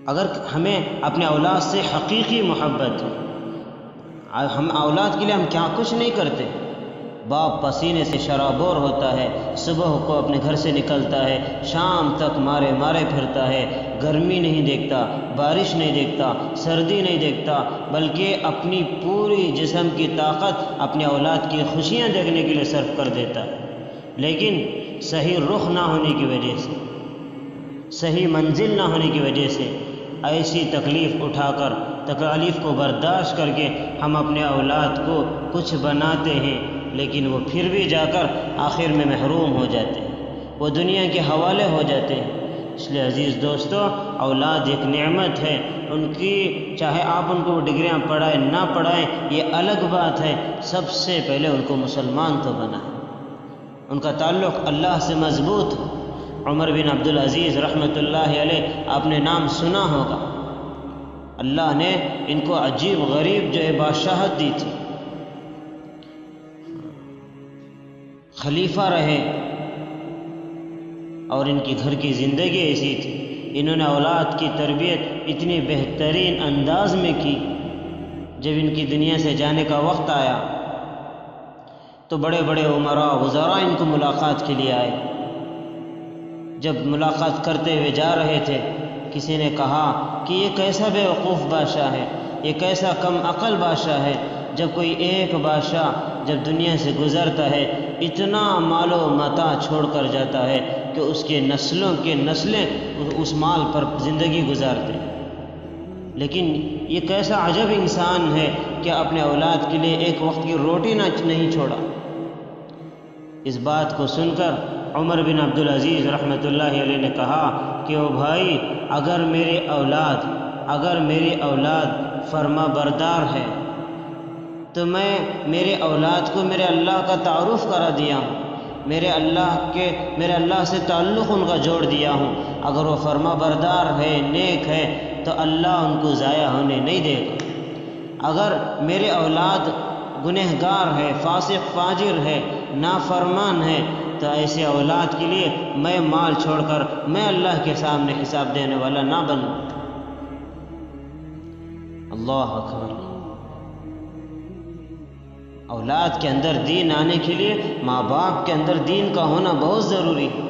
اگر ہمیں اپنے اولاد سے حقیقی محبت ہے، ہم اولاد کے لیے ہم کیا کچھ نہیں کرتے۔ باپ پسینے سے شرابور ہوتا ہے، صبح کو اپنے گھر سے نکلتا ہے، شام تک مارے مارے پھرتا ہے، گرمی نہیں دیکھتا، بارش نہیں دیکھتا، سردی نہیں دیکھتا، بلکہ اپنی پوری جسم کی طاقت اپنے اولاد کی خوشیاں دیکھنے کے لیے صرف کر دیتا ہے۔ لیکن صحیح رخ نہ ہونے کی وجہ سے، صحیح منزل نہ ہونے کی وجہ سے ایسی تکلیف اٹھا کر، تکالیف کو برداشت کر کے ہم اپنے اولاد کو کچھ بناتے ہیں، لیکن وہ پھر بھی جا کر آخر میں محروم ہو جاتے ہیں، وہ دنیا کے حوالے ہو جاتے ہیں۔ اس لیے عزیز دوستو، اولاد ایک نعمت ہے، ان کی چاہے آپ ان کو ڈگریاں پڑھائیں نہ پڑھائیں یہ الگ بات ہے، سب سے پہلے ان کو مسلمان تو بنائیں، ان کا تعلق اللہ سے مضبوط ہو۔ عمر بن عبدالعزیز رحمۃ اللہ علیہ، آپ نے نام سنا ہوگا، اللہ نے ان کو عجیب غریب جو ہے بادشاہت دی تھی، خلیفہ رہے، اور ان کی گھر کی زندگی ایسی تھی، انہوں نے اولاد کی تربیت اتنی بہترین انداز میں کی۔ جب ان کی دنیا سے جانے کا وقت آیا تو بڑے بڑے امراء وزراء ان کو ملاقات کے لیے آئے۔ جب ملاقات کرتے ہوئے جا رہے تھے، کسی نے کہا کہ یہ کیسا بے وقوف بادشاہ ہے، یہ کیسا کم عقل بادشاہ ہے، جب کوئی ایک بادشاہ جب دنیا سے گزرتا ہے اتنا مال و متاع چھوڑ کر جاتا ہے کہ اس کے نسلوں کے نسلیں اس مال پر زندگی گزارتے ہیں، لیکن یہ کیسا عجب انسان ہے کہ اپنے اولاد کے لیے ایک وقت کی روٹی نہیں چھوڑا۔ اس بات کو سن کر عمر بن عبدالعزیز رحمۃ اللہ علیہ نے کہا کہ او بھائی، اگر میری اولاد فرما بردار ہے تو میں میرے اولاد کو میرے اللہ کا تعارف کرا دیا ہوں، میرے اللہ سے تعلق ان کا جوڑ دیا ہوں۔ اگر وہ فرما بردار ہے، نیک ہے، تو اللہ ان کو ضائع ہونے نہیں دے گا۔ اگر میرے اولاد گنہگار ہے، فاسق فاجر ہے، نافرمان ہے، تو ایسے اولاد کے لیے میں مال چھوڑ کر میں اللہ کے سامنے حساب دینے والا نہ بنوں۔ اللہ اکبر۔ اولاد کے اندر دین آنے کے لیے ماں باپ کے اندر دین کا ہونا بہت ضروری ہے،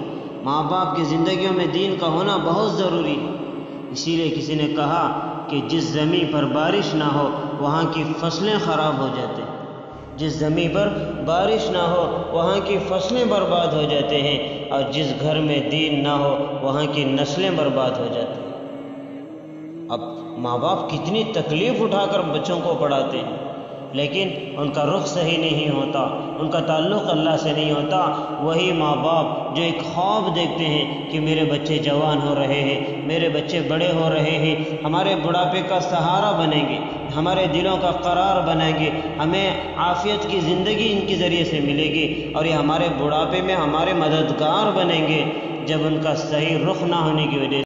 ماں باپ کی زندگیوں میں دین کا ہونا بہت ضروری ہے۔ اسی لیے کسی نے کہا کہ جس زمین پر بارش نہ ہو وہاں کی فصلیں خراب ہو جاتے ہیں، جس زمین پر بارش نہ ہو وہاں کی فصلیں برباد ہو جاتے ہیں، اور جس گھر میں دین نہ ہو وہاں کی نسلیں برباد ہو جاتی ہیں۔ اب ماں باپ کتنی تکلیف اٹھا کر بچوں کو پڑھاتے ہیں، لیکن ان کا رخ صحیح نہیں ہوتا، ان کا تعلق اللہ سے نہیں ہوتا۔ وہی ماں باپ جو ایک خواب دیکھتے ہیں کہ میرے بچے جوان ہو رہے ہیں، میرے بچے بڑے ہو رہے ہیں، ہمارے بڑھاپے کا سہارا بنیں گے، ہمارے دلوں کا قرار بنیں گے، ہمیں عافیت کی زندگی ان کے ذریعے سے ملے گی، اور یہ ہمارے بڑھاپے میں ہمارے مددگار بنیں گے۔ جب ان کا صحیح رخ نہ ہونے کی وجہ